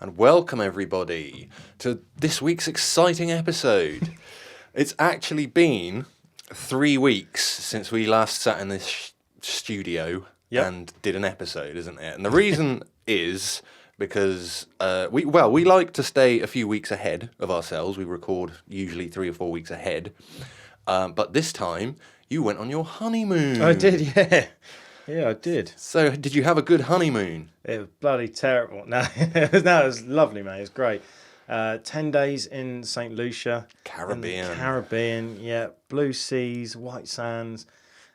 and welcome everybody to this week's exciting episode. It's actually been 3 weeks since we last sat in this studio and did an episode, isn't it? And the reason is because we like to stay a few weeks ahead of ourselves. We record usually 3 or 4 weeks ahead. But this time, you went on your honeymoon. I did, yeah. Yeah, I did. So, did you have a good honeymoon? It was bloody terrible. No, it was lovely, mate. It was great. 10 days in St. Lucia. Caribbean, yeah. Blue seas, white sands.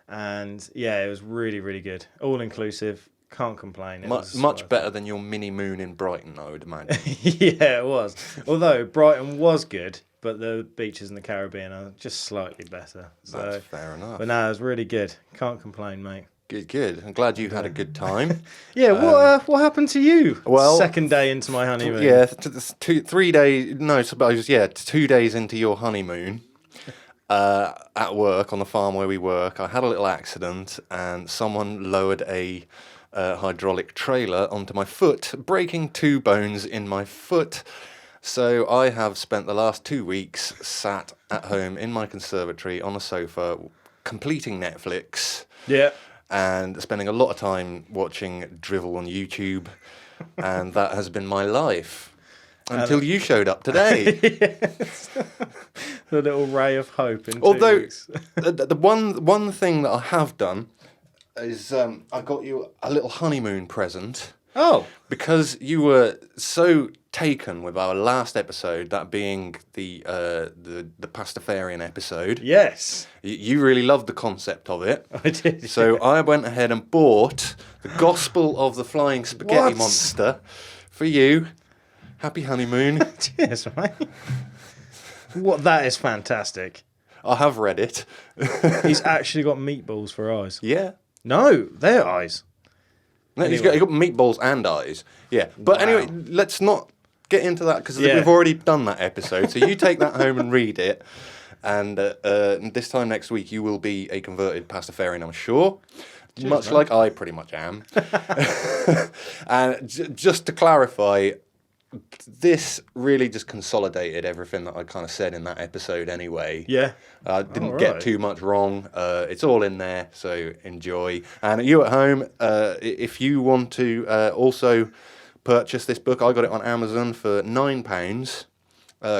And, yeah, it was really, really good. All-inclusive. Can't complain. Much better than your mini moon in Brighton, I would imagine. Yeah, it was. Although, Brighton was good, but the beaches in the Caribbean are just slightly better. So, that's fair enough. But no, it was really good. Can't complain, mate. Good. I'm glad you had a good time. Yeah, what happened to you? Well, second day into my honeymoon. Yeah, 3 days. No, suppose 2 days into your honeymoon, at work on the farm where we work, I had a little accident, and someone lowered a hydraulic trailer onto my foot, breaking 2 bones in my foot. So I have spent the last 2 weeks sat at home in my conservatory on a sofa, completing Netflix. Yeah. And spending a lot of time watching drivel on YouTube, and that has been my life until you showed up today. Yes. The little ray of hope in 2 Although, weeks. the one thing that I have done is I got you a little honeymoon present. Oh. Because you were so taken with our last episode, that being the Pastafarian episode. Yes. You really loved the concept of it. I did. So I went ahead and bought the Gospel of the Flying Spaghetti Monster for you. Happy honeymoon. Cheers, mate. That is fantastic. I have read it. He's actually got meatballs for eyes. Yeah. No, they're eyes. No, he's got meatballs and eyes. Yeah. But anyway, let's not get into that because we've already done that episode. So you take that home and read it. And this time next week, you will be a converted Pastafarian, I'm sure. Cheers, much man. like I pretty much am. And just to clarify, this really just consolidated everything that I kind of said in that episode anyway. Yeah. I didn't get too much wrong. It's all in there, so enjoy. And you at home, if you want to also purchase this book, I got it on Amazon for £9.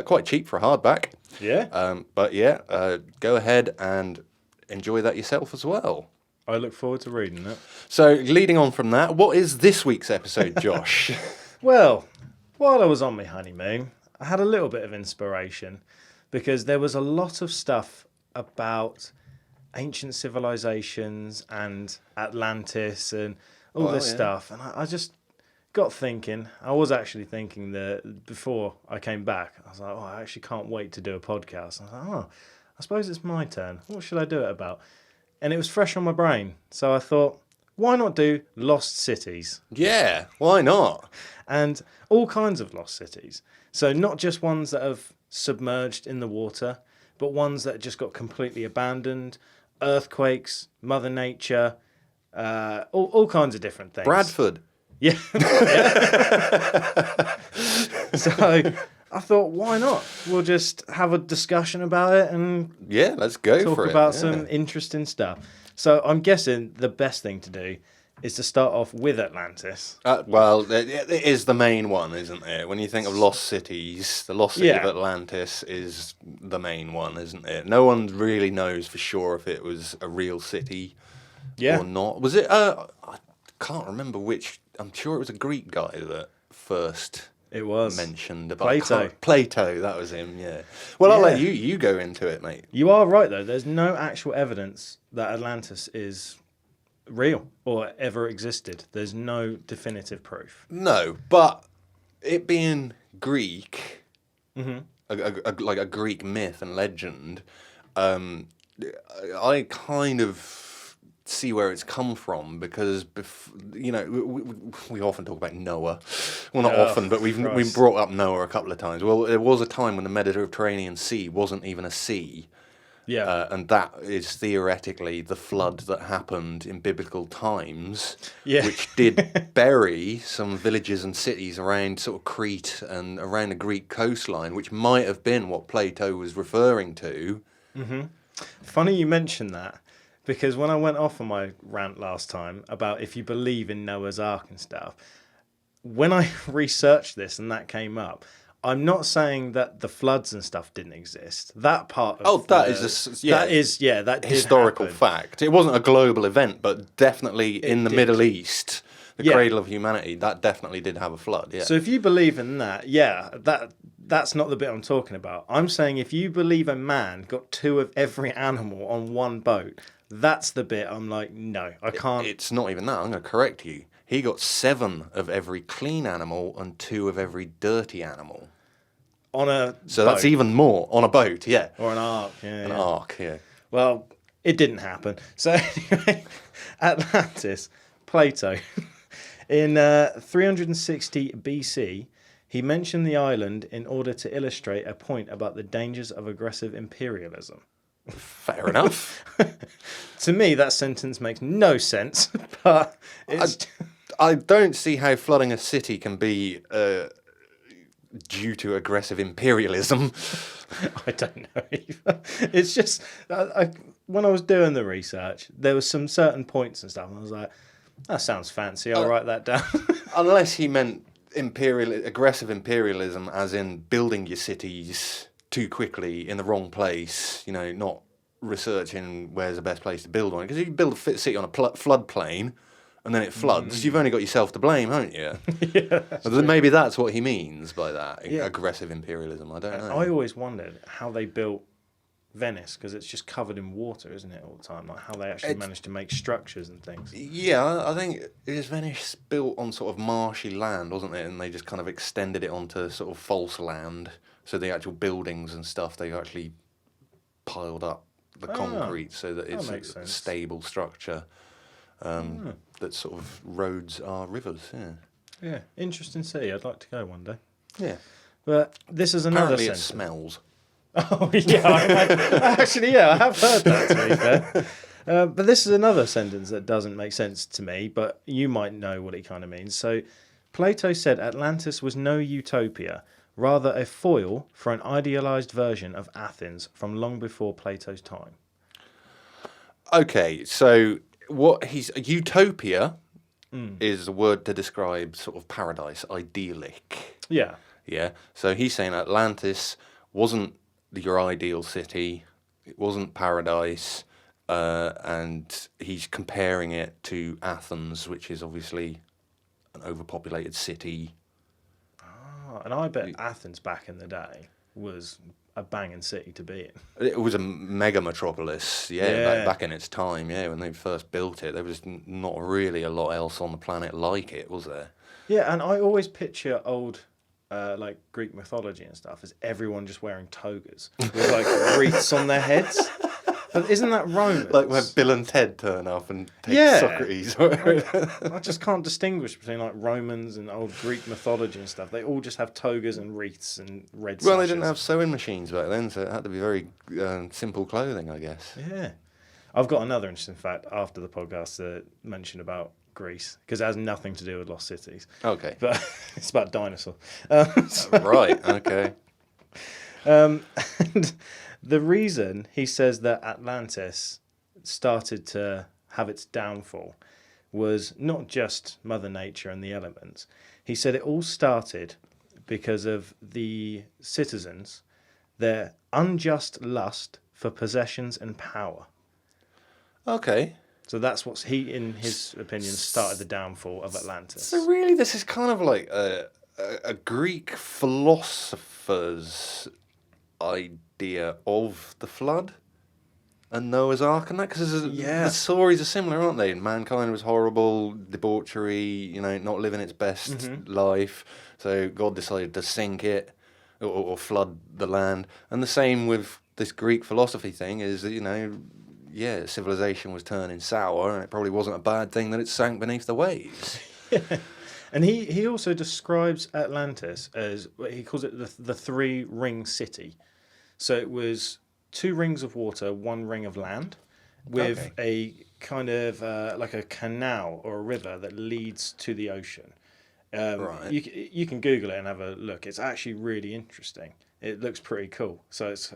Quite cheap for a hardback. Yeah. But yeah, go ahead and enjoy that yourself as well. I look forward to reading it. So, leading on from that, what is this week's episode, Josh? Well, while I was on my honeymoon, I had a little bit of inspiration because there was a lot of stuff about ancient civilizations and Atlantis and all this stuff. And I just got thinking, I was actually thinking that before I came back, I was like, I actually can't wait to do a podcast. I was like, I suppose it's my turn. What should I do it about? And it was fresh on my brain. So I thought, why not do lost cities? Yeah, why not? And all kinds of lost cities. So not just ones that have submerged in the water, but ones that just got completely abandoned, earthquakes, Mother Nature, all kinds of different things. Bradford. Yeah. So I thought, why not? We'll just have a discussion about it and let's go talk for it. about some interesting stuff. So I'm guessing the best thing to do is to start off with Atlantis. Well, it is the main one, isn't it? When you think of lost cities, the lost city of Atlantis is the main one, isn't it? No one really knows for sure if it was a real city or not. Was it? I can't remember which. I'm sure it was a Greek guy that first mentioned about Plato. Plato, that was him. Yeah. Well, I'll let you go into it, mate. You are right, though. There's no actual evidence that Atlantis is real or ever existed. There's no definitive proof. No, but it being Greek, like a Greek myth and legend, I kind of see where it's come from because, we often talk about Noah. Well, not often, but we've brought up Noah a couple of times. Well, there was a time when the Mediterranean Sea wasn't even a sea. Yeah. And that is theoretically the flood that happened in biblical times, Yeah. which did bury some villages and cities around sort of Crete and around the Greek coastline, which might have been what Plato was referring to. Funny you mentioned that, because when I went off on my rant last time about if you believe in Noah's Ark and stuff, when I researched this and that came up, I'm not saying that the floods and stuff didn't exist. That part of That that historical did happen. fact. It wasn't a global event, but definitely in the did. Middle East, the Yeah. cradle of humanity, that definitely did have a flood. Yeah. So if you believe in that, that's not the bit I'm talking about. I'm saying if you believe a man got 2 of every animal on one boat, that's the bit I'm like, no, I can't. It's not even that. I'm going to correct you. He got 7 of every clean animal and 2 of every dirty animal. On a So boat. that's even more on a boat, yeah. Or an ark, yeah. An ark, yeah. Well, it didn't happen. So anyway, Atlantis, Plato, in 360 BC, he mentioned the island in order to illustrate a point about the dangers of aggressive imperialism. Fair enough. To me, that sentence makes no sense, but it's... I don't see how flooding a city can be due to aggressive imperialism. I don't know either. It's just, when I was doing the research, there was some certain points and stuff, and I was like, that sounds fancy, I'll write that down. Unless he meant aggressive imperialism as in building your cities too quickly in the wrong place, not researching where's the best place to build on it. Because if you build a city on a floodplain and then it floods, you've only got yourself to blame, haven't you? Yeah, Maybe that's what he means by that, aggressive imperialism. I don't know. I always wondered how they built Venice, because it's just covered in water, isn't it, all the time? Like how they actually managed to make structures and things. Yeah, I think it was Venice built on sort of marshy land, wasn't it? And they just kind of extended it onto sort of false land. So the actual buildings and stuff, they actually piled up the concrete so that it's a stable structure. That sort of roads are rivers, yeah. Yeah, interesting city. I'd like to go one day. Yeah. But this is another Apparently it sentence. smells. Oh, yeah. Actually, I have heard that, to be fair. But this is another sentence that doesn't make sense to me, but you might know what it kind of means. So, Plato said Atlantis was no utopia, rather a foil for an idealized version of Athens from long before Plato's time. Okay, so utopia is a word to describe sort of paradise, idyllic. Yeah. Yeah. So he's saying Atlantis wasn't your ideal city, it wasn't paradise, and he's comparing it to Athens, which is obviously an overpopulated city. Oh, and I bet Athens back in the day was a banging city to be in. It was a mega metropolis, back in its time, when they first built it. There was not really a lot else on the planet like it, was there? Yeah, and I always picture old, like Greek mythology and stuff as everyone just wearing togas with like wreaths on their heads. But isn't that Romans? Like when Bill and Ted turn up and take Socrates. I just can't distinguish between like Romans and old Greek mythology and stuff. They all just have togas and wreaths and red sashes. Well, they didn't have sewing machines back then, so it had to be very simple clothing, I guess. Yeah. I've got another interesting fact after the podcast to mention about Greece, because it has nothing to do with lost cities. Okay. But it's about dinosaurs. Right, okay. And the reason he says that Atlantis started to have its downfall was not just Mother Nature and the elements. He said it all started because of the citizens, their unjust lust for possessions and power. Okay. So that's what's in his opinion, started the downfall of Atlantis. So really, this is kind of like a Greek philosopher's idea of the flood and Noah's Ark and that, because the stories are similar, aren't they? Mankind was horrible, debauchery, not living its best life, so God decided to sink it or flood the land. And the same with this Greek philosophy thing is that, civilization was turning sour, and it probably wasn't a bad thing that it sank beneath the waves. Yeah. And he also describes Atlantis as, he calls it the three-ring city. So it was 2 rings of water, 1 ring of land, with a kind of like a canal or a river that leads to the ocean. Right. You can Google it and have a look. It's actually really interesting. It looks pretty cool. So it's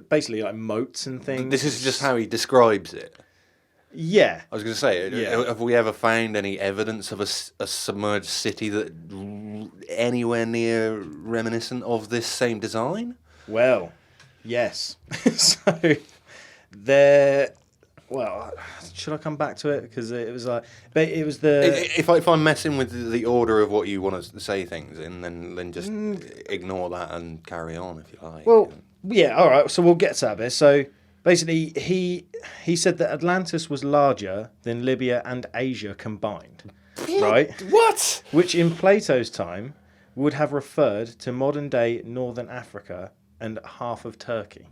basically like moats and things. This is just how he describes it. Yeah. I was going to say, have we ever found any evidence of a submerged city that anywhere near reminiscent of this same design? Well, yes. So there. Well, should I come back to it? Because it was like, it was the. If I'm messing with the order of what you want to say things in, then just ignore that and carry on if you like. Well, yeah, all right. So we'll get to that bit. So basically, he said that Atlantis was larger than Libya and Asia combined, right? What? Which in Plato's time would have referred to modern-day northern Africa and half of Turkey.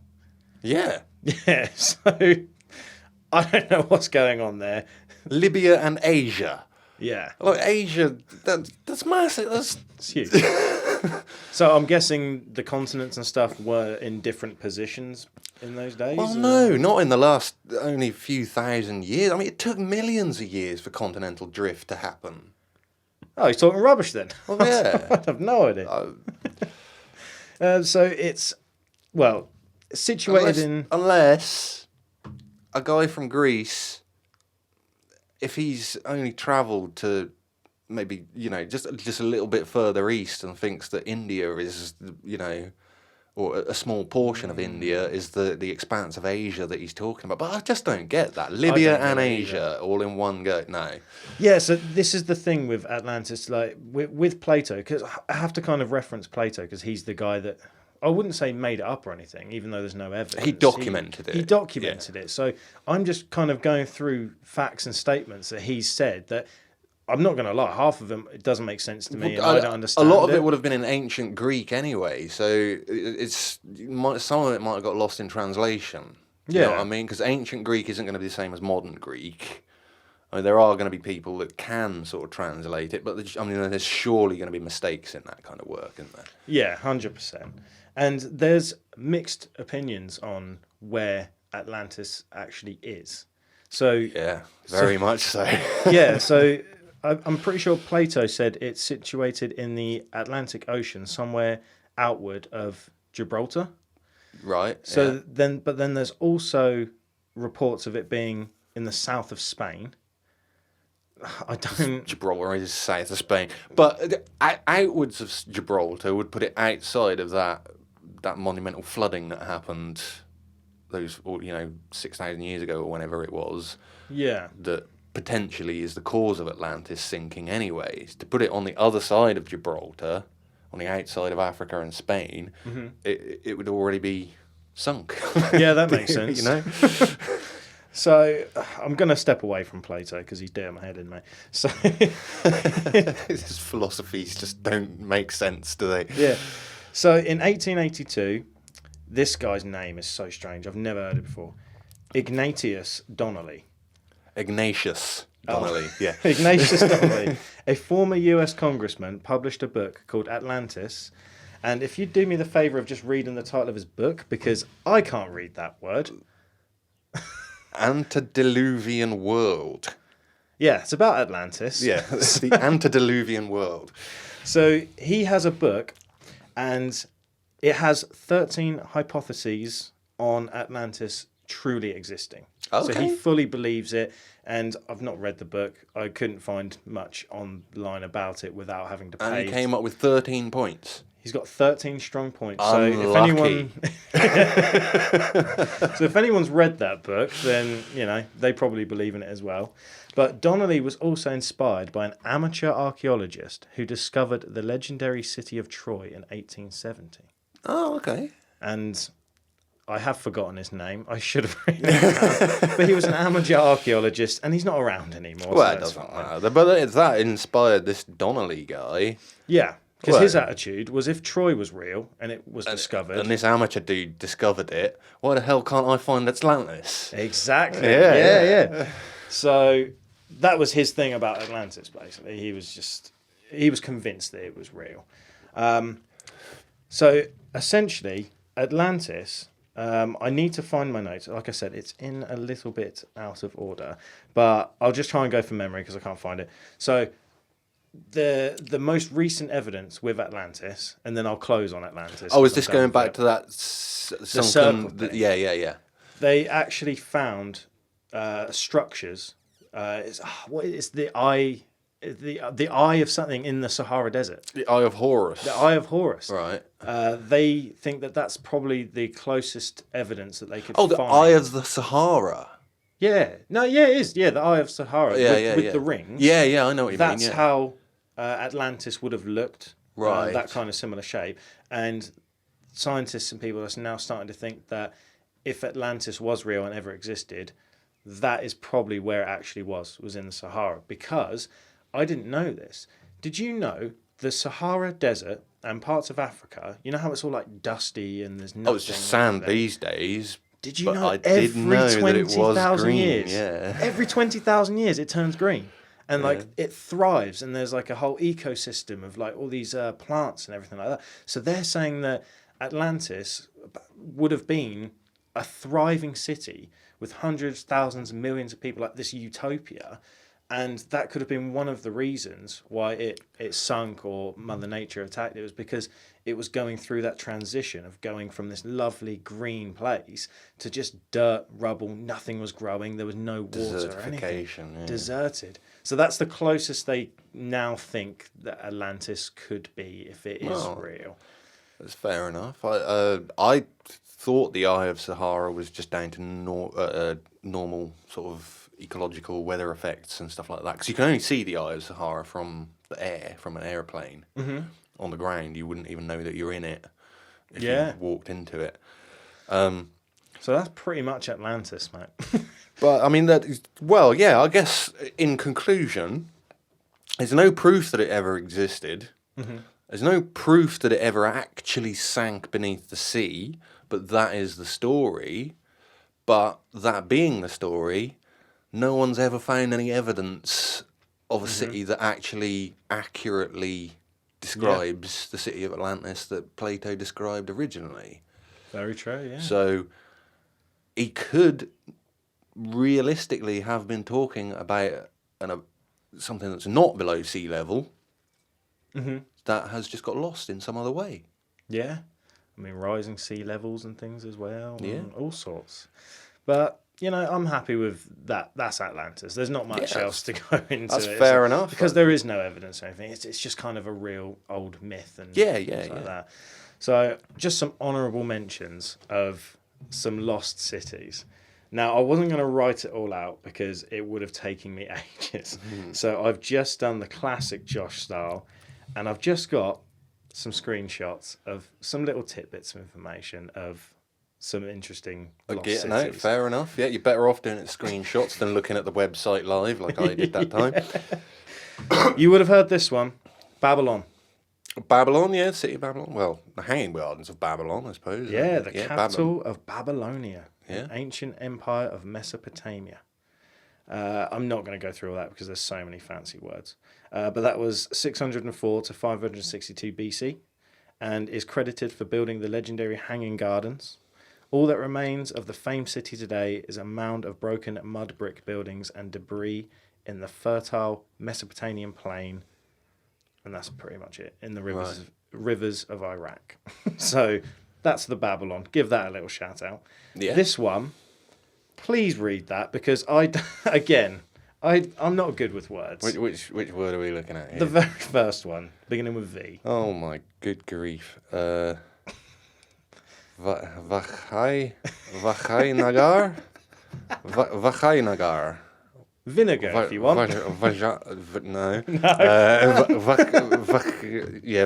Yeah. Yeah. So. I don't know what's going on there. Libya and Asia. Yeah. Like Asia, that's massive. It's huge. So I'm guessing the continents and stuff were in different positions in those days? Well, no, not in the last only few thousand years. I mean, it took millions of years for continental drift to happen. Oh, he's talking rubbish then. Well, yeah. I have no idea. So it's, well, situated Unless a guy from Greece, if he's only travelled to maybe, just a little bit further east and thinks that India is, or a small portion of India is the expanse of Asia that he's talking about. But I just don't get that. Libya and Asia all in one go. No. Yeah, so this is the thing with Atlantis, like with Plato, because I have to kind of reference Plato because he's the guy that, I wouldn't say made it up or anything, even though there's no evidence. He documented it. He documented it. So I'm just kind of going through facts and statements that he's said that I'm not going to lie, half of them, it doesn't make sense to me, and I don't understand a lot of it would have been in ancient Greek anyway, so some of it might have got lost in translation. You know what I mean? Because ancient Greek isn't going to be the same as modern Greek. I mean, there are going to be people that can sort of translate it, but there's surely going to be mistakes in that kind of work, isn't there? Yeah, 100%. And there's mixed opinions on where Atlantis actually is. So yeah, very much so. Yeah, so I'm pretty sure Plato said it's situated in the Atlantic Ocean, somewhere outward of Gibraltar. Right. So then there's also reports of it being in the south of Spain. I don't. Gibraltar is south of Spain, but outwards of Gibraltar would put it outside of that monumental flooding that happened those 6,000 years ago or whenever it was. Yeah. That potentially is the cause of Atlantis sinking anyways. To put it on the other side of Gibraltar, on the outside of Africa and Spain, it would already be sunk. Yeah, that makes sense. So I'm going to step away from Plato because he's dead on my head, isn't he? So his philosophies just don't make sense, do they? Yeah. So in 1882, this guy's name is so strange. I've never heard it before. Ignatius Donnelly. Ignatius Donnelly, yeah. Ignatius Donnelly, a former US congressman, published a book called Atlantis. And if you'd do me the favour of just reading the title of his book, because I can't read that word. Antediluvian World. Yeah, it's about Atlantis. Yeah, the antediluvian world. So he has a book, and it has 13 hypotheses on Atlantis truly existing. Okay. So he fully believes it, and I've not read the book. I couldn't find much online about it without having to pay. And he came up with 13 points. He's got 13 strong points. Unlucky. So if anyone's read that book, then, they probably believe in it as well. But Donnelly was also inspired by an amateur archaeologist who discovered the legendary city of Troy in 1870. Oh, okay. And I have forgotten his name. I should have written it down. But he was an amateur archaeologist, and he's not around anymore. Well, it doesn't matter. But that inspired this Donnelly guy. Yeah. Because his attitude was if Troy was real and it was discovered... And this amateur dude discovered it, why the hell can't I find Atlantis? Exactly. Yeah. So that was his thing about Atlantis, basically. He was convinced that it was real. So essentially, Atlantis I need to find my notes. Like I said, it's in a little bit out of order, but I'll just try and go from memory because I can't find it. So the most recent evidence with Atlantis, and then I'll close on Atlantis. Oh, is this going back to that circle sunken? thing. Yeah. They actually found structures. It's the eye. The eye of something in the Sahara Desert. The Eye of Horus. The Eye of Horus. Right. They think that that's probably the closest evidence that they could Oh, find. the Eye of the Sahara. Yeah. No, yeah, it is. Yeah, the Eye of Sahara. With the rings. Yeah, I know what you mean. That's how Atlantis would have looked. Right. That kind of similar shape. And scientists and people are now starting to think that if Atlantis was real and ever existed, that is probably where it actually was in the Sahara. Because I didn't know this. Did you know the Sahara Desert and parts of Africa, you know how it's all like dusty and there's nothing? Oh, it's just sand these days. Did you but know I did know that it was 20,000 green, years? yeah. Every 20,000 years it turns green. And like it thrives and there's like a whole ecosystem of like all these plants and everything like that. So they're saying that Atlantis would have been a thriving city with hundreds, thousands, millions of people, like this utopia. And that could have been one of the reasons why it sunk or Mother Nature attacked. It was because it was going through that transition of going from this lovely green place to just dirt, rubble, nothing was growing, there was no water or anything. Yeah. Deserted. So that's the closest they now think that Atlantis could be if it is real. That's fair enough. I thought the Eye of Sahara was just down to normal sort of ecological weather effects and stuff like that. Because you can only see the Eye of Sahara from the air, from an airplane. Mm-hmm. On the ground, you wouldn't even know that you're in it if you walked into it. So that's pretty much Atlantis, mate. But I mean, I guess in conclusion, there's no proof that it ever existed. Mm-hmm. There's no proof that it ever actually sank beneath the sea, but that is the story. But that being the story, no one's ever found any evidence of a city that actually accurately describes the city of Atlantis that Plato described originally. Very true, yeah. So he could realistically have been talking about something that's not below sea level that has just got lost in some other way. Yeah. I mean, rising sea levels and things as well. Yeah. And all sorts. But, I'm happy with that. That's Atlantis. There's not much else to go into. That's fair enough. Because there is no evidence or anything. It's just kind of a real old myth and things like that. So, just some honourable mentions of some lost cities. Now, I wasn't going to write it all out because it would have taken me ages. So, I've just done the classic Josh style, and I've just got some screenshots of some little tidbits of information of some interesting lost cities. No, fair enough. Yeah, you're better off doing it screenshots than looking at the website live like I did that time. You would have heard this one. Babylon. Babylon, yeah, city of Babylon. Well, the Hanging Gardens of Babylon, I suppose. Yeah, the capital of Babylonia, an ancient empire of Mesopotamia. I'm not going to go through all that because there's so many fancy words. But that was 604 to 562 BC and is credited for building the legendary Hanging Gardens. All that remains of the famed city today is a mound of broken mud brick buildings and debris in the fertile Mesopotamian plain. And that's pretty much it, in the rivers of Iraq. So that's the Babylon. Give that a little shout out. Yeah. This one, please read that because I'm not good with words. Which word are we looking at here? The very first one, beginning with V. Oh my good grief. Vachai Nagar? Vachai Nagar. Vinegar, if you want. No.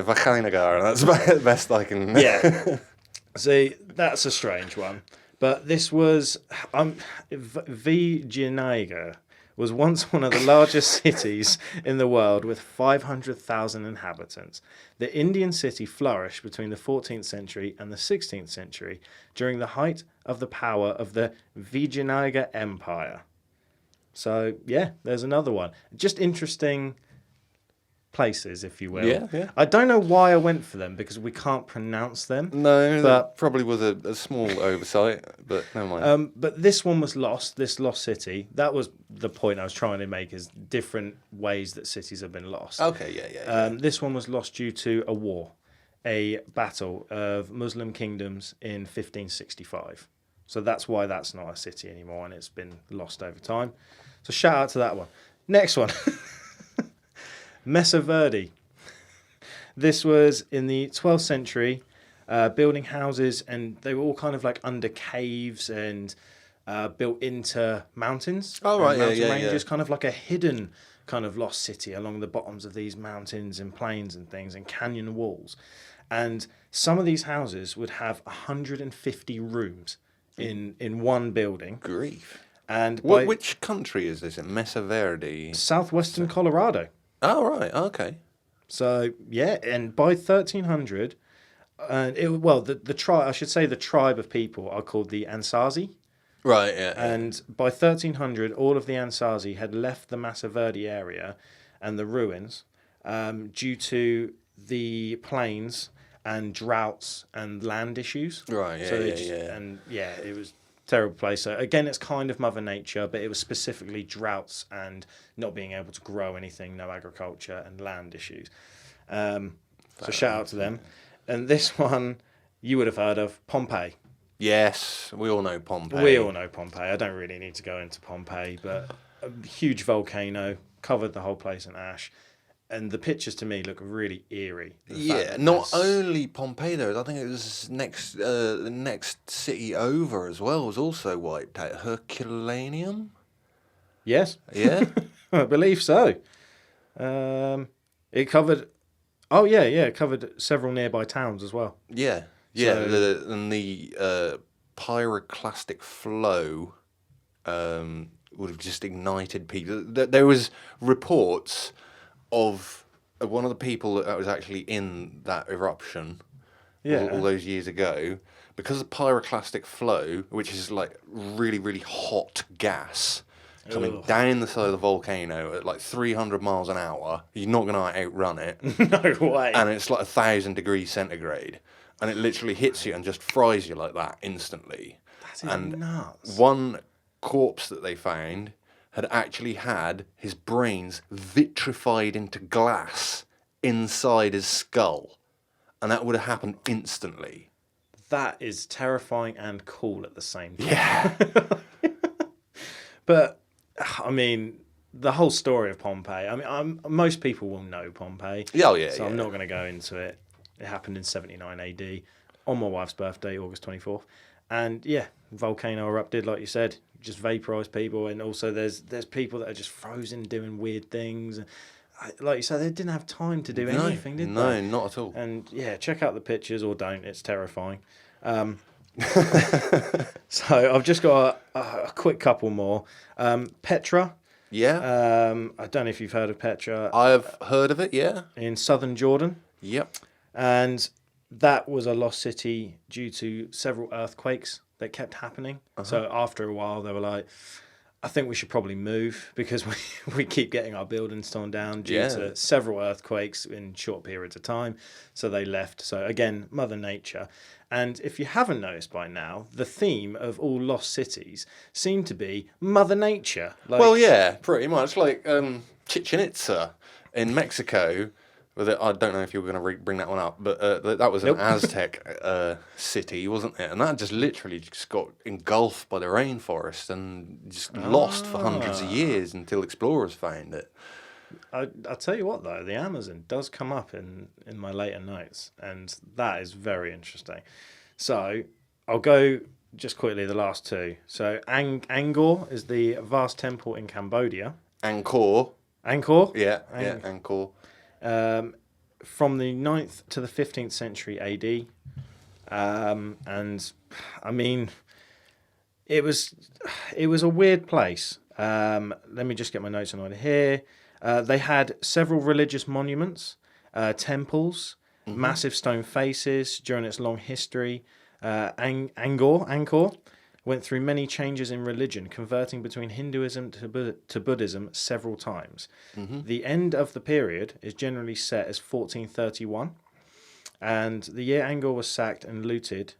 Vachinagar. That's the best I can. Yeah. See, that's a strange one. But this was Vijayanagar was once one of the largest cities in the world with 500,000 inhabitants. The Indian city flourished between the 14th century and the 16th century during the height of the power of the Vijayanagar Empire. So, yeah, there's another one. Just interesting places, if you will. Yeah, yeah. I don't know why I went for them, because we can't pronounce them. No, but that probably was a small oversight, but never mind. But this one was lost, this lost city. That was the point I was trying to make, is different ways that cities have been lost. Okay, yeah. This one was lost due to a war, a battle of Muslim kingdoms in 1565. So that's why that's not a city anymore, and it's been lost over time. So shout out to that one. Next one. Mesa Verde. This was in the 12th century, building houses, and they were all kind of like under caves and built into mountains. Oh, right, mountain yeah. ranges, kind of like a hidden kind of lost city along the bottoms of these mountains and plains and things, and canyon walls. And some of these houses would have 150 rooms in one building. Grief. And Which country is this in? Mesa Verde? southwestern Colorado. Oh, right, okay. So yeah, and by 1300, the tribe, I should say, the tribe of people are called the Anasazi. Right, yeah. And by 1300, all of the Anasazi had left the Mesa Verde area and the ruins due to the plains and droughts and land issues. Right, yeah, so yeah. It was a terrible place. So again, it's kind of Mother Nature, but it was specifically droughts and not being able to grow anything, no agriculture and land issues. So shout out to them. And this one you would have heard of, Pompeii. Yes, we all know Pompeii. We all know Pompeii. I don't really need to go into Pompeii, but a huge volcano, covered the whole place in ash. And the pictures to me look really eerie. Not only Pompeii though, I think it was the next city over as well was also wiped out. Herculaneum? Yes. Yeah? I believe so. It covered... Oh, yeah, it covered several nearby towns as well. Yeah. Yeah, the pyroclastic flow would have just ignited people. There was reports of one of the people that was actually in that eruption all those years ago, because of pyroclastic flow, which is like really, really hot gas coming down the side of the volcano at like 300 miles an hour. You're not going to outrun it. No way. And it's like 1,000 degrees centigrade. And it literally hits you and just fries you like that instantly. That is nuts. One corpse that they found had actually had his brains vitrified into glass inside his skull. And that would have happened instantly. That is terrifying and cool at the same time. Yeah. But, I mean, the whole story of Pompeii, I mean, most people will know Pompeii. Oh, yeah. So I'm not going to go into it. It happened in 79 AD on my wife's birthday, August 24th. And yeah, volcano erupted, like you said, just vaporized people. And also there's people that are just frozen doing weird things. Like you said, they didn't have time to do anything, did they? No, not at all. And yeah, check out the pictures or don't. It's terrifying. So I've just got a quick couple more. Petra. Yeah. I don't know if you've heard of Petra. I've heard of it, yeah. In southern Jordan. Yep. And that was a lost city due to several earthquakes that kept happening. So after a while, they were like, I think we should probably move because we keep getting our buildings torn down due to several earthquakes in short periods of time. So they left. So again, Mother Nature. And if you haven't noticed by now, the theme of all lost cities seem to be Mother Nature. Like, well, yeah, pretty much. Like Chichen Itza in Mexico. I don't know if you were going to bring that one up, but that was an Aztec city, wasn't it? And that just literally just got engulfed by the rainforest and just lost for hundreds of years until explorers found it. I'll tell you what, though, the Amazon does come up in my later notes, and that is very interesting. So I'll go just quickly the last two. So Angkor is the vast temple in Cambodia. Angkor? Yeah, Angkor. From the 9th to the 15th century AD. And I mean, it was a weird place. Let me just get my notes in order here. They had several religious monuments, temples, massive stone faces during its long history. Angkor went through many changes in religion, converting between Hinduism to Buddhism several times. The end of the period is generally set as 1431, and the year Angkor was sacked and looted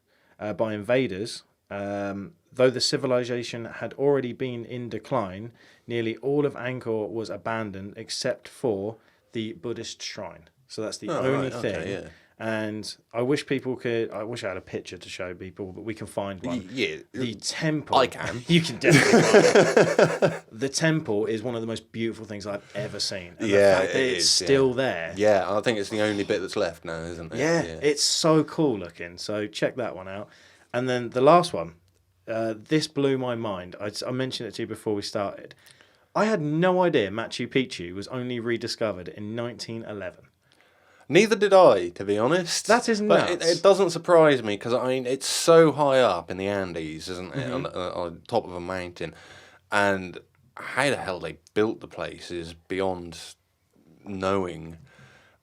by invaders. Though the civilization had already been in decline, nearly all of Angkor was abandoned except for the Buddhist shrine. So that's the only thing. Okay, yeah. And I wish people could. I wish I had a picture to show people, but we can find one. Yeah, The temple. I can. You can definitely find it. The temple is one of the most beautiful things I've ever seen. And the fact that it's still there. Yeah, I think it's the only bit that's left now, isn't it? Yeah, it's so cool looking. So check that one out. And then the last one. This blew my mind. I mentioned it to you before we started. I had no idea Machu Picchu was only rediscovered in 1911. Neither did I, to be honest. That is nuts. But it doesn't surprise me because, I mean, it's so high up in the Andes, isn't it? On top of a mountain. And how the hell they built the place is beyond knowing.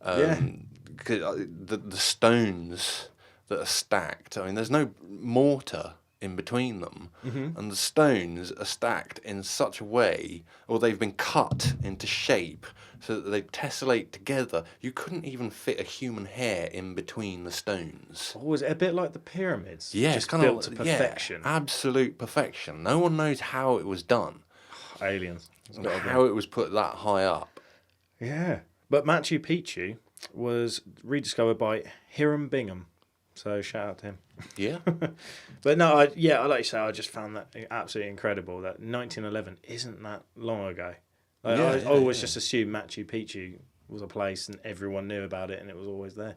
Because the stones that are stacked, I mean, there's no mortar in between them, and the stones are stacked in such a way, or they've been cut into shape so that they tessellate together. You couldn't even fit a human hair in between the stones. Oh, was it a bit like the pyramids? Yeah, just it's kind built of to perfection. Yeah, absolute perfection. No one knows how it was done, Aliens. and how it was put that high up. Yeah, but Machu Picchu was rediscovered by Hiram Bingham. So shout out to him. Yeah. But no, I like you say, I just found that absolutely incredible that 1911 isn't that long ago. Like, I always just assumed Machu Picchu was a place and everyone knew about it and it was always there.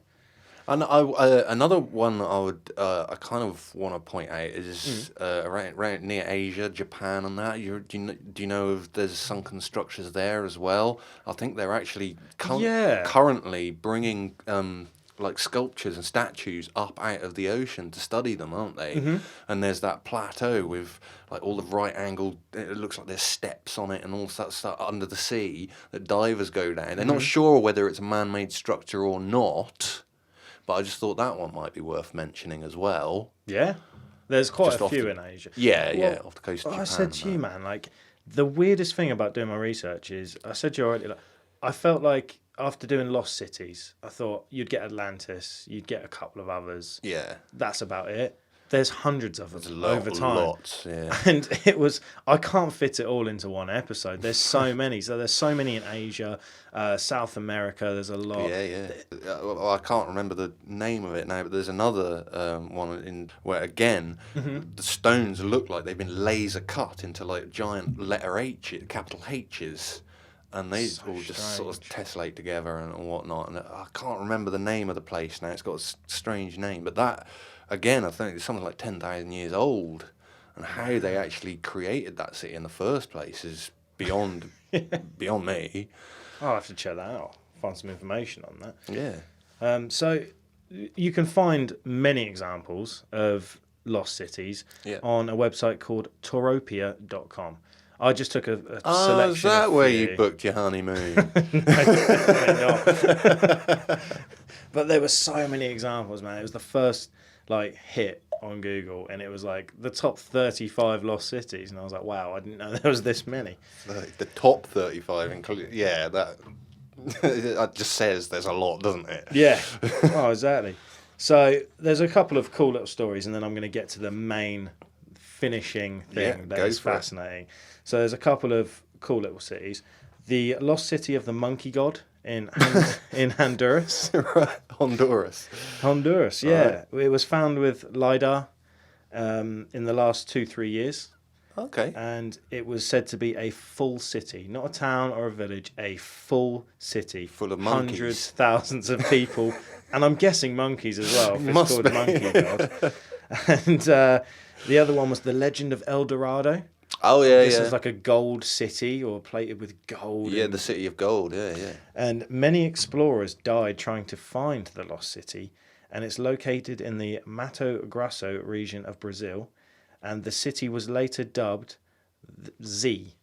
And another one I kind of want to point out is around near Asia, Japan, and that. Do you know if there's sunken structures there as well? I think they're actually currently bringing like sculptures and statues up out of the ocean to study them, aren't they? And there's that plateau with like all the right angled, it looks like there's steps on it and all that stuff under the sea that divers go down. They're not sure whether it's a man-made structure or not, but I just thought that one might be worth mentioning as well. Yeah, there's quite Just a off few the- in Asia. Yeah, off the coast of Japan. I said to you, man, like the weirdest thing about doing my research is, I said to you already, like, I felt like after doing Lost Cities, I thought you'd get Atlantis, you'd get a couple of others. Yeah. That's about it. There's hundreds of them over time. Lots, yeah. And I can't fit it all into one episode. There's so many. So there's so many in Asia, South America, there's a lot. Yeah. Well, I can't remember the name of it now, but there's another one in where, again, the stones look like they've been laser cut into like giant letter H, capital H's. And they all just sort of tessellate together and whatnot. And I can't remember the name of the place now. It's got a strange name. But that, again, I think it's something like 10,000 years old. And how they actually created that city in the first place is beyond me. I'll have to check that out. Find some information on that. Yeah. So you can find many examples of lost cities on a website called Toropia.com. I just took a selection. Is that of where few. you booked your honeymoon? not. But there were so many examples, man. It was the first hit on Google, and it was like the top 35 lost cities, and I was like, wow, I didn't know there was this many. The top 35 include, that it just says there's a lot, doesn't it? Yeah. Oh, exactly. So there's a couple of cool little stories, and then I'm going to get to the main finishing thing that is fascinating. So there's a couple of cool little cities. The lost city of the monkey god in Honduras. Honduras, yeah. Right. It was found with LiDAR in the last 2-3 years. Okay. And it was said to be a full city, not a town or a village, a full city. Full of monkeys. Hundreds, thousands of people. And I'm guessing monkeys as well, if it's called Monkey God. And the other one was the Legend of El Dorado. Oh, yeah, This is like a gold city or plated with gold. Yeah, the city of gold, yeah. And many explorers died trying to find the lost city. And it's located in the Mato Grosso region of Brazil. And the city was later dubbed Z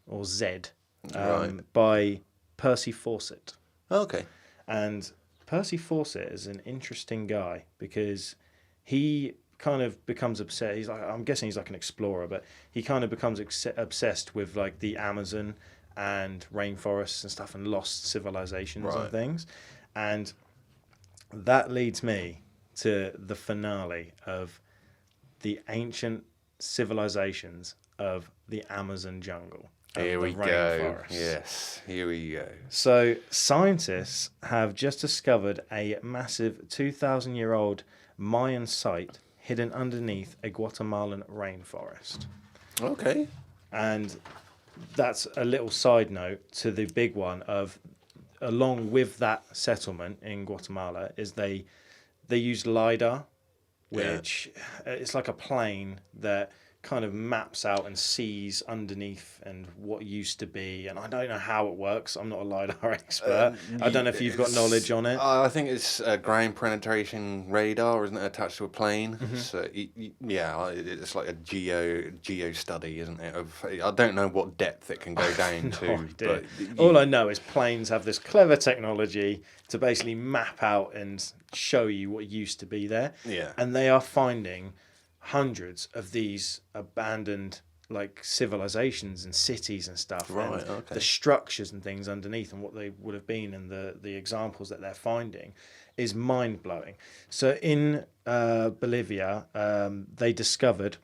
by Percy Fawcett. Okay. And Percy Fawcett is an interesting guy because he kind of becomes obsessed. I'm guessing he's like an explorer, but he kind of becomes obsessed with like the Amazon and rainforests and stuff and lost civilizations and things. And that leads me to the finale of the ancient civilizations of the Amazon jungle. Here we go. Yes, here we go. So scientists have just discovered a massive 2,000-year-old Mayan site hidden underneath a Guatemalan rainforest. Okay. And that's a little side note to the big one of, along with that settlement in Guatemala, is they use LiDAR, which it's like a plane that kind of maps out and sees underneath and what used to be. And I don't know how it works. I'm not a LiDAR expert. I don't know if you've got knowledge on it. I think it's a ground penetration radar, isn't it, attached to a plane? Mm-hmm. So it's like a geo study, isn't it? I don't know what depth it can go down to. But all I know is planes have this clever technology to basically map out and show you what used to be there. Yeah. And they are finding hundreds of these abandoned like civilizations and cities and stuff, right? And okay. The structures and things underneath and what they would have been, and the examples that they're finding is mind blowing. So in Bolivia, they discovered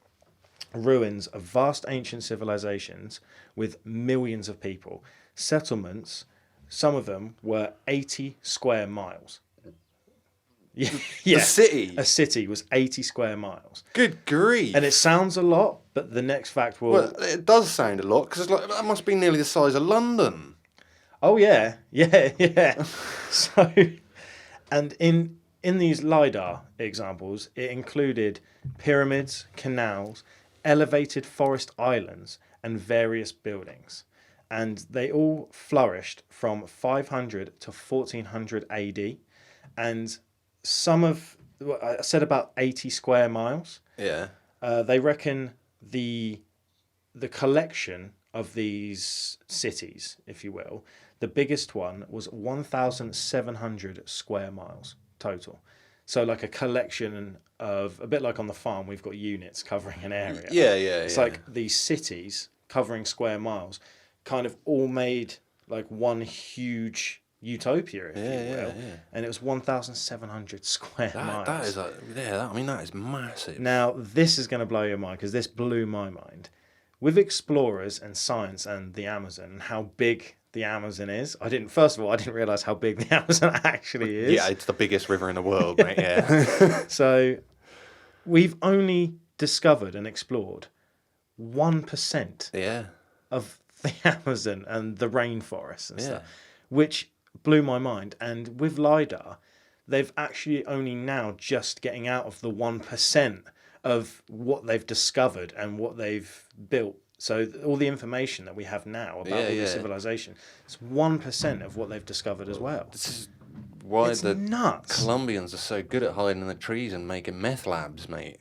ruins of vast ancient civilizations with millions of people. Settlements, some of them were 80 square miles. Yeah, The city? A city was 80 square miles. Good grief. And it sounds a lot, but the next fact will... Well, it does sound a lot, because that must be nearly the size of London. Oh, yeah. So, and in these LiDAR examples, it included pyramids, canals, elevated forest islands, and various buildings. And they all flourished from 500 to 1400 AD. And some of, I said about 80 square miles. Yeah. They reckon the collection of these cities, if you will, the biggest one was 1,700 square miles total. So like a collection of, a bit like on the farm, we've got units covering an area. Yeah. It's like these cities covering square miles kind of all made like one huge utopia, if you will. And it was 1,700 square miles. That is that is massive. Now, this is going to blow your mind, because this blew my mind. With explorers and science and the Amazon and how big the Amazon is, I didn't realise how big the Amazon actually is. Yeah, it's the biggest river in the world, mate, yeah. So, we've only discovered and explored 1% of the Amazon and the rainforests and stuff, which blew my mind. And with LiDAR, they've actually only now just getting out of the 1% of what they've discovered and what they've built. So all the information that we have now about all the civilization, it's 1% of what they've discovered as well. This is why it's the nuts. Colombians are so good at hiding in the trees and making meth labs, mate.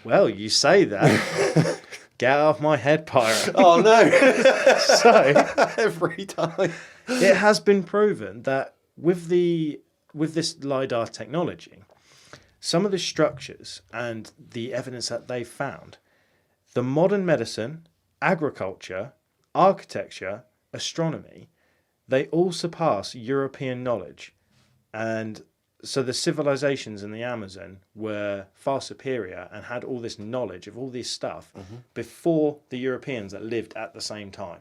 Well, you say that. Get out of my head, pirate. Oh, no. So, every time. It has been proven that with this LiDAR technology, some of the structures and the evidence that they've found, the modern medicine, agriculture, architecture, astronomy, they all surpass European knowledge. And so the civilizations in the Amazon were far superior and had all this knowledge of all this stuff before the Europeans that lived at the same time.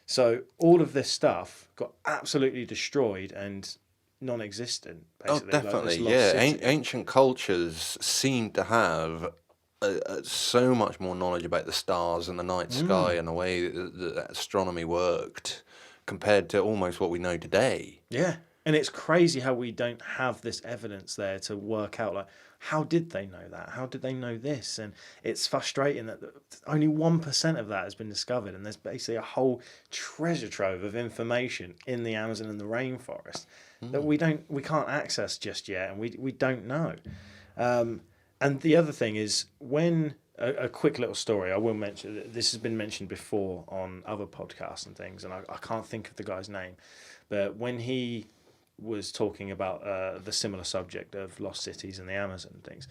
So all of this stuff got absolutely destroyed and non-existent, basically. Oh, definitely, like ancient cultures seem to have so much more knowledge about the stars and the night sky and the way that astronomy worked compared to almost what we know today. Yeah. And it's crazy how we don't have this evidence there to work out, like, how did they know that? How did they know this? And it's frustrating that only 1% of that has been discovered. And there's basically a whole treasure trove of information in the Amazon and the rainforest that we can't access just yet. And we don't know. And the other thing is, when a quick little story, I will mention, this has been mentioned before on other podcasts and things, and I can't think of the guy's name, but when he was talking about the similar subject of lost cities in the Amazon and things,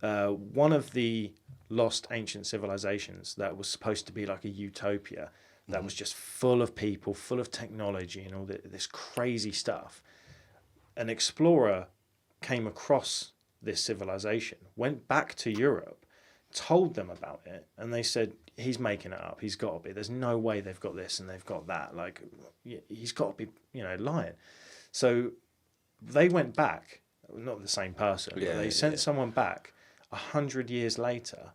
one of the lost ancient civilizations that was supposed to be like a utopia that was just full of people, full of technology and all this crazy stuff. An explorer came across this civilization, went back to Europe, told them about it, and they said, he's making it up. He's got to be. There's no way they've got this and they've got that. Like, he's got to be, lying. So they went back, not the same person, but they sent someone back 100 years later,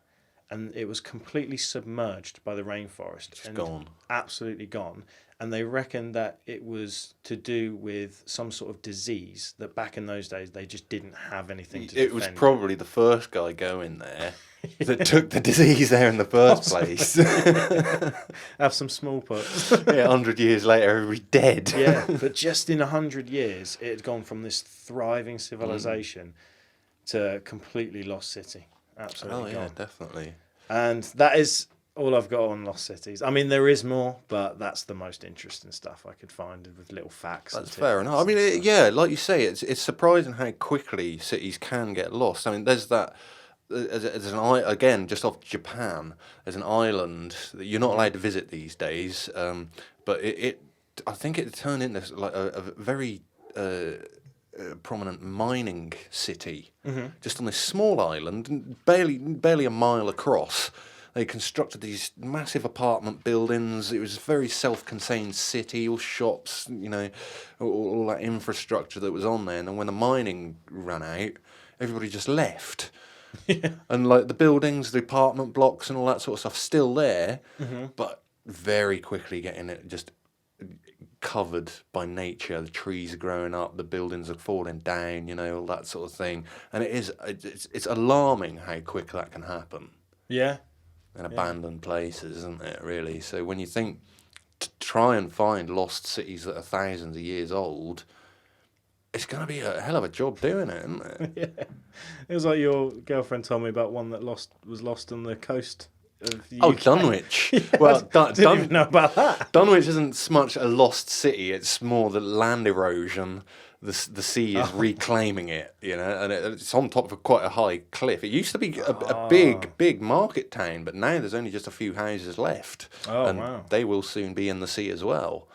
and it was completely submerged by the rainforest. It's gone. Absolutely gone. And they reckon that it was to do with some sort of disease that back in those days they just didn't have anything to defend. It was probably the first guy going there that took the disease there in the first place. Have some smallpox. 100 years later, everybody's dead. Yeah, but just in 100 years, it had gone from this thriving civilization to a completely lost city. Absolutely gone. Definitely. And that is all I've got on lost cities. I mean, there is more, but that's the most interesting stuff I could find with little facts. That's fair enough. I mean, like you say, it's surprising how quickly cities can get lost. I mean, there's that. There's an island, again, just off Japan. There's an island that you're not allowed to visit these days, but I think it turned into like a very prominent mining city, just on this small island, barely a mile across. They constructed these massive apartment buildings. It was a very self-contained city, all shops, all that infrastructure that was on there. And then when the mining ran out, everybody just left. And like the buildings, the apartment blocks and all that sort of stuff still there, but very quickly getting it just covered by nature. The trees are growing up, the buildings are falling down, all that sort of thing. And it's alarming how quick that can happen. Yeah. In abandoned places, isn't it, really? So when you think to try and find lost cities that are thousands of years old, it's going to be a hell of a job doing it, isn't it? Yeah. It was like your girlfriend told me about one that was lost on the coast of the UK. Dunwich. Yeah, well, didn't even know about that. Dunwich isn't so much a lost city, it's more the land erosion. The sea is reclaiming it, and it's on top of quite a high cliff. It used to be a big market town, but now there's only just a few houses left. And they will soon be in the sea as well.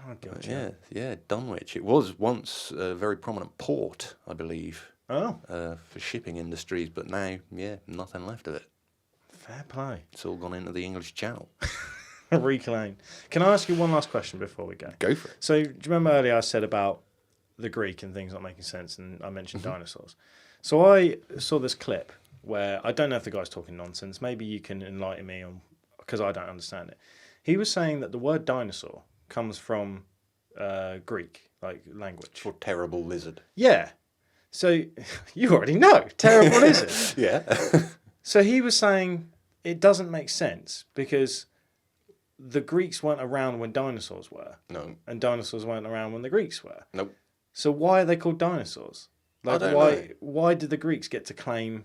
Oh, gotcha. Yeah, Dunwich. It was once a very prominent port, I believe, for shipping industries, but now, nothing left of it. Fair play. It's all gone into the English Channel. Reclaim. Can I ask you one last question before we go? Go for it. So, do you remember earlier I said about the Greek and things not making sense, and I mentioned dinosaurs. So I saw this clip where, I don't know if the guy's talking nonsense, maybe you can enlighten me on, because I don't understand it. He was saying that the word dinosaur comes from Greek, like language. For terrible lizard. Yeah. So, you already know, terrible lizard. Yeah. So he was saying it doesn't make sense because the Greeks weren't around when dinosaurs were. No. And dinosaurs weren't around when the Greeks were. Nope. So why are they called dinosaurs? Like, I don't know. Why did the Greeks get to claim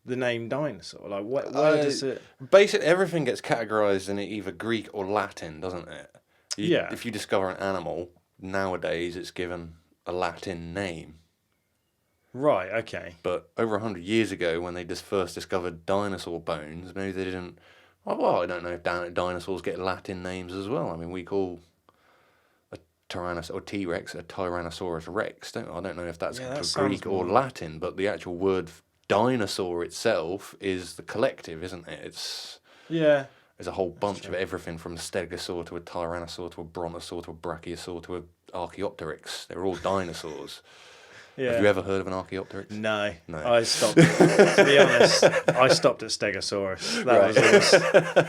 the name dinosaur? Like, where does it? Basically, everything gets categorized in either Greek or Latin, doesn't it? If you discover an animal nowadays, it's given a Latin name. Right. Okay. But over 100 years ago, when they just first discovered dinosaur bones, maybe they didn't. Well, I don't know if dinosaurs get Latin names as well. I mean, we call T-Rex a Tyrannosaurus Rex. I don't know if that's Greek or Latin, but the actual word dinosaur itself is the collective, isn't it? It's there's a whole bunch of everything from a stegosaur to a tyrannosaur to a brontosaur to a brachiosaur to a Archaeopteryx. They're all dinosaurs. Yeah. Have you ever heard of an Archaeopteryx? No. I stopped. To be honest, I stopped at Stegosaurus.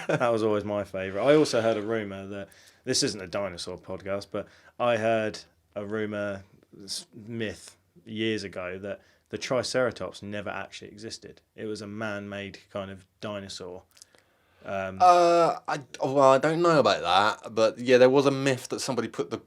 That was always my favourite. I also heard a rumour that this isn't a dinosaur podcast, but I heard a rumour, myth years ago that the Triceratops never actually existed. It was a man-made kind of dinosaur. I don't know about that, but yeah, there was a myth that somebody put the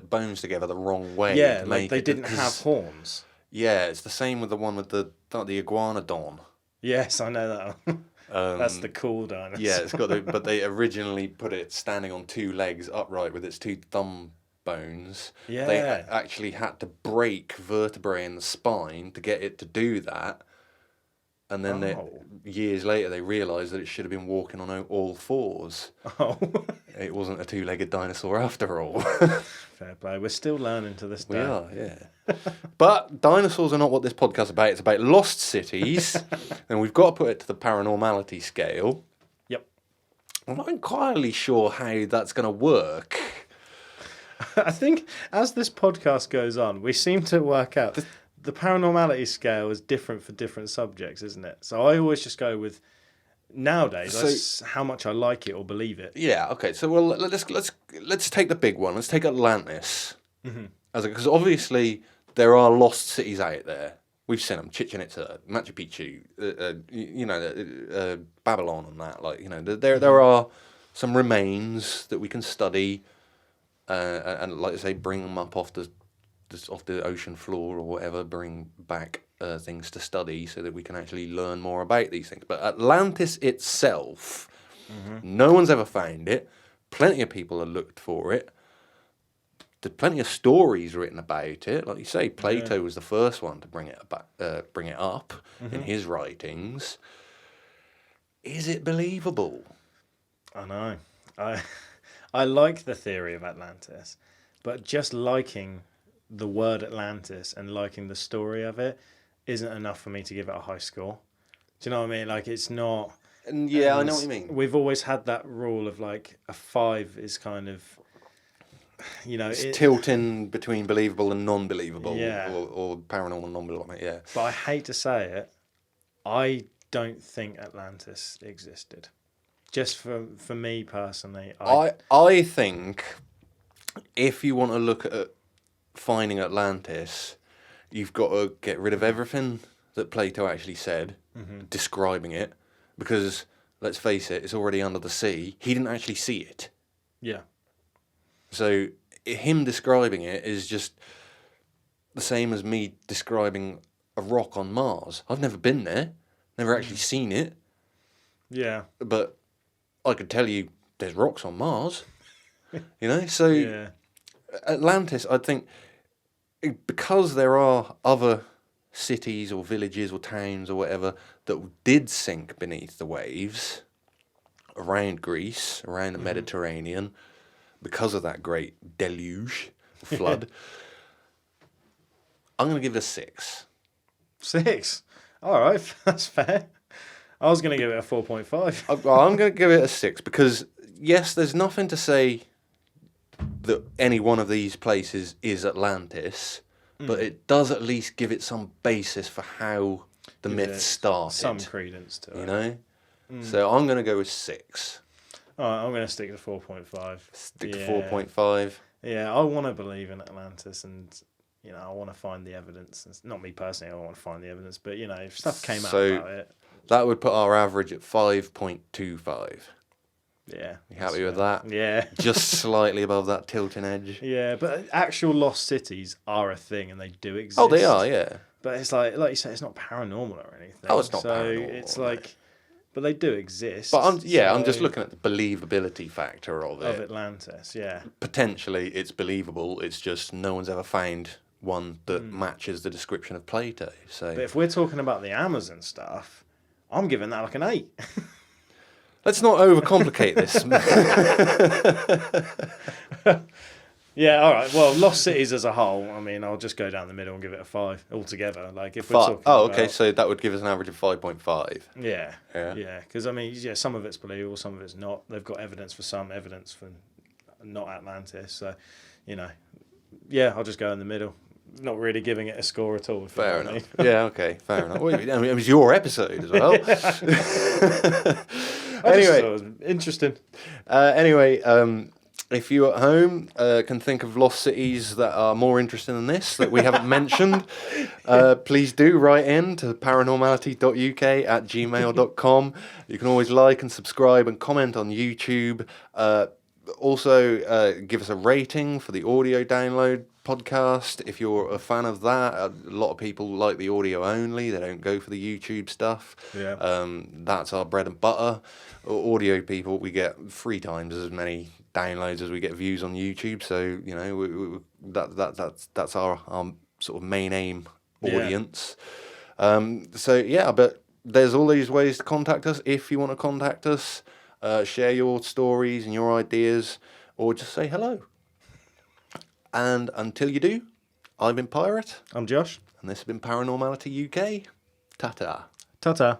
bones together the wrong way. Yeah, like they didn't have horns. Yeah, it's the same with the one with the iguanodon. Yes, I know that one. That's the cool dinosaur. Yeah, it's got but they originally put it standing on two legs upright with its two thumb bones. Yeah. They actually had to break vertebrae in the spine to get it to do that. And then years later, they realised that it should have been walking on all fours. Oh. It wasn't a two-legged dinosaur after all. Fair play. We're still learning to this day. We are, yeah. But dinosaurs are not what this podcast is about. It's about lost cities. And we've got to put it to the paranormality scale. Yep. I'm not entirely sure how that's going to work. I think as this podcast goes on, we seem to work out the paranormality scale is different for different subjects, isn't it? So I always just go with nowadays that's how much I like it or believe it. Yeah. Okay. So well, let's take the big one. Let's take Atlantis. Because obviously there are lost cities out there. We've seen them: Chichen Itza, Machu Picchu, Babylon, and that. Like there are some remains that we can study, and like I say, bring them up off the ocean floor or whatever, bring back things to study so that we can actually learn more about these things. But Atlantis itself, no one's ever found it. Plenty of people have looked for it. There's plenty of stories written about it. Like you say, Plato was the first one to bring it up in his writings. Is it believable? I know. I like the theory of Atlantis, but just liking the word Atlantis and liking the story of it isn't enough for me to give it a high score. Do you know what I mean? Like, it's not... And yeah, I know what you mean. We've always had that rule of, like, a 5 is kind of, It's tilting between believable and non-believable, yeah. or paranormal and non-believable, yeah. But I hate to say it, I don't think Atlantis existed. Just for me personally. I think if you want to look at finding Atlantis, you've got to get rid of everything that Plato actually said, describing it, because let's face it, it's already under the sea. He didn't actually see it. Yeah. So him describing it is just the same as me describing a rock on Mars. I've never been there, never actually seen it. Yeah. But I could tell you there's rocks on Mars. So Yeah. Atlantis, I think, because there are other cities or villages or towns or whatever that did sink beneath the waves around Greece, around the Mediterranean, because of that great deluge, flood, I'm going to give it a 6. 6? All right, that's fair. I was going to give it a 4.5. I'm going to give it a 6 because, yes, there's nothing to say that any one of these places is Atlantis, but it does at least give it some basis for how the myth started. Some credence to it. So I'm going to go with 6. All right, I'm going to stick to 4.5. Stick to 4.5. Yeah, I want to believe in Atlantis and, I want to find the evidence. It's not me personally, I want to find the evidence, but, if stuff came out about it. That would put our average at 5.25. Yeah. You happy with that? Yeah. Just slightly above that tilting edge. Yeah, but actual lost cities are a thing and they do exist. Oh, they are, yeah. But it's like you say, it's not paranormal or anything. Oh, it's not so paranormal. It's like, but they do exist. But I'm just looking at the believability factor of it. Of Atlantis, yeah. Potentially, it's believable. It's just no one's ever found one that matches the description of Plato. So, but if we're talking about the Amazon stuff, I'm giving that like an 8. Let's not overcomplicate this. Yeah, all right. Well, lost cities as a whole, I'll just go down the middle and give it a 5 altogether. Like if we're talking okay, so that would give us an average of 5.5. Yeah. Because some of it's believable, some of it's not. They've got evidence for some, evidence for not Atlantis. So, I'll just go in the middle. Not really giving it a score at all. Fair enough. Yeah, okay, fair enough. Well, it was your episode as well. Anyway, it was interesting. If you at home can think of lost cities that are more interesting than this, that we haven't mentioned, please do write in to paranormality.uk@gmail.com. You can always like and subscribe and comment on YouTube. Also, give us a rating for the audio download podcast if you're a fan of that. A lot of people like the audio only, they don't go for the YouTube stuff. That's our bread and butter. Audio people, we get 3 times as many downloads as we get views on YouTube, so that's our sort of main aim audience. But there's all these ways to contact us. If you want to contact us, share your stories and your ideas, or just say hello. And until you do, I've been Pirate. I'm Josh. And this has been Paranormality UK. Ta-ta. Ta-ta.